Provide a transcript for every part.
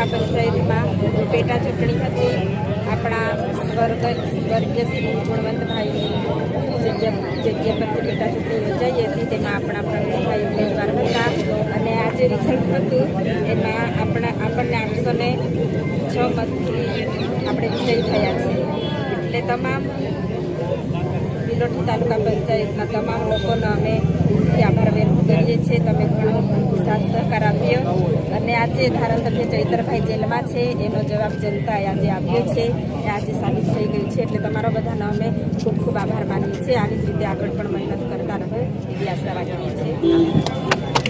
તાલુકા પંચાયતમાં પેટા ચૂંટણી હતી. આપણા સ્વર્ગીય શ્રી ગુણવંતભાઈની જગ્યા પરથી પેટા ચૂંટણી યોજાઈ હતી. તેમાં આપણા પ્રવીણભાઈ ઉમેદવાર હતા અને આજે રિઝલ્ટ હતું એમાં આપણને 806 મતથી આપણે વિજયી થયા છીએ. એટલે તમામ ભીલોઠી તાલુકા પંચાયતના તમામ લોકોનો અમે આભાર વ્યક્ત કરીએ છીએ. તમે ઘણો સાથ સહકાર આપ્યો અને આજે ધારાસભ્ય ચૈતરભાઈ જેલમાં છે એનો જવાબ જનતાએ આજે આપ્યો છે એ આજે સાબિત થઈ ગયું છે. એટલે તમારો બધાનો અમે ખૂબ ખૂબ આભાર માનીએ છીએ. આવી જ રીતે આગળ પણ મહેનત કરતા રહો એવી આશા રાખીએ છીએ.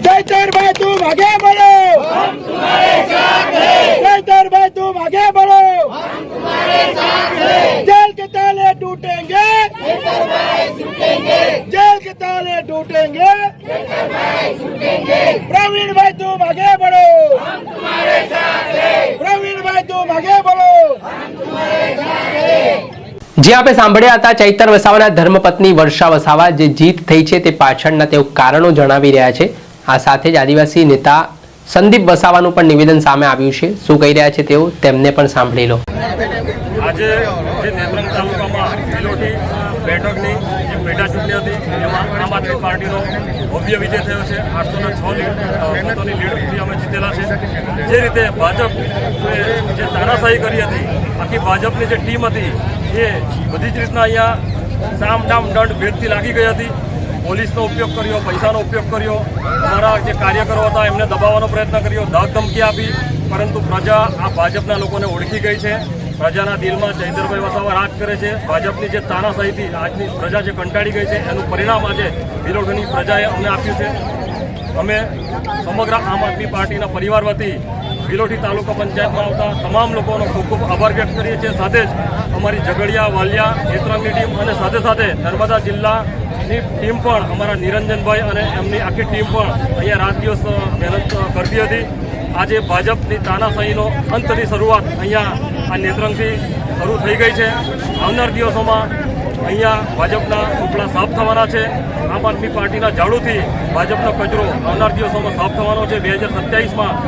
चैतरभाई तुम आगे बढ़ो, हम तुम्हारे साथ हैं। चैतरभाई तुम आगे बढ़ो, हम तुम्हारे साथ हैं। जेल के ताले टूटेंगे, चैतरभाई छूटेंगे। जेल के ताले टूटेंगे, चैतरभाई छूटेंगे। प्रवीणभाई तुम आगे बढ़ो, हम तुम्हारे साथ हैं। प्रवीणभाई तुम आगे बढ़ो, हम तुम्हारे साथ हैं। જે આપણે સાંભળ્યા હતા ચૈતર વસાવાના ધર્મપત્ની વર્ષા વસાવા જે જીત થઈ છે તે પાછળના તેઓ કારણો જણાવી રહ્યા છે. આ સાથે જ આદિવાસી નેતા સંદીપ વસાવાનું પણ નિવેદન સામે આવ્યું છે. શું કહી રહ્યા છે તેઓ તેમને પણ સાંભળી લો. આજે જે નેત્રંગ તાલુકામાં ભીલોઠી બેઠકની જે પેટા ચૂંટણી હતી એમાં આમ આદમી પાર્ટીનો ભવ્ય વિજય થયો છે. 806 મતોની લીડથી અમે જીતેલા છે. જે રીતે ભાજપ જે તાનાશાહી કરી હતી, આખી ભાજપની જે ટીમ હતી એ બધી જ રીતના અહીંયા સામ ડામ દંડ ભેદથી લાગી ગઈ હતી. પોલીસનો ઉપયોગ કર્યો, પૈસાનો ઉપયોગ કર્યો, અમારા જે કાર્યકરો હતા એમને દબાવવાનો પ્રયત્ન કર્યો, ધાક ધમકી આપી. પરંતુ પ્રજા આ ભાજપના લોકોને ઓળખી ગઈ છે. પ્રજાના દિલમાં ચૈતરભાઈ વસાવા રાજ કરે છે. ભાજપની જે તાનાશાહીથી આજની પ્રજા જે કંટાળી ગઈ છે એનું પરિણામ આજે ભીલોઠની પ્રજાએ અમને આપ્યું છે. અમે સમગ્ર આમ આદમી પાર્ટીના પરિવાર વતી ભીલોઠી તાલુકા પંચાયતમાં આવતા તમામ લોકોનો ખૂબ ખૂબ આભાર વ્યક્ત કરીએ છીએ. સાથે જ અમારી ઝઘડિયા, વાલિયા, નેત્રંગની ટીમ અને સાથે સાથે નર્મદા જિલ્લાની ટીમ પણ અમારા નિરંજનભાઈ અને એમની આખી ટીમ પણ અહીંયા રાત દિવસ મહેનત કરતી હતી. આજે ભાજપની તાનાશાહીનો અંતની શરૂઆત અહીંયા આ નેત્રંગથી શરૂ થઈ ગઈ છે. આવનાર દિવસોમાં અહીંયા ભાજપના સુપડા સાફ થવાના છે. આમ આદમી પાર્ટીના ઝાડુથી ભાજપનો કચરો આવનાર દિવસોમાં સાફ થવાનો છે. 2027માં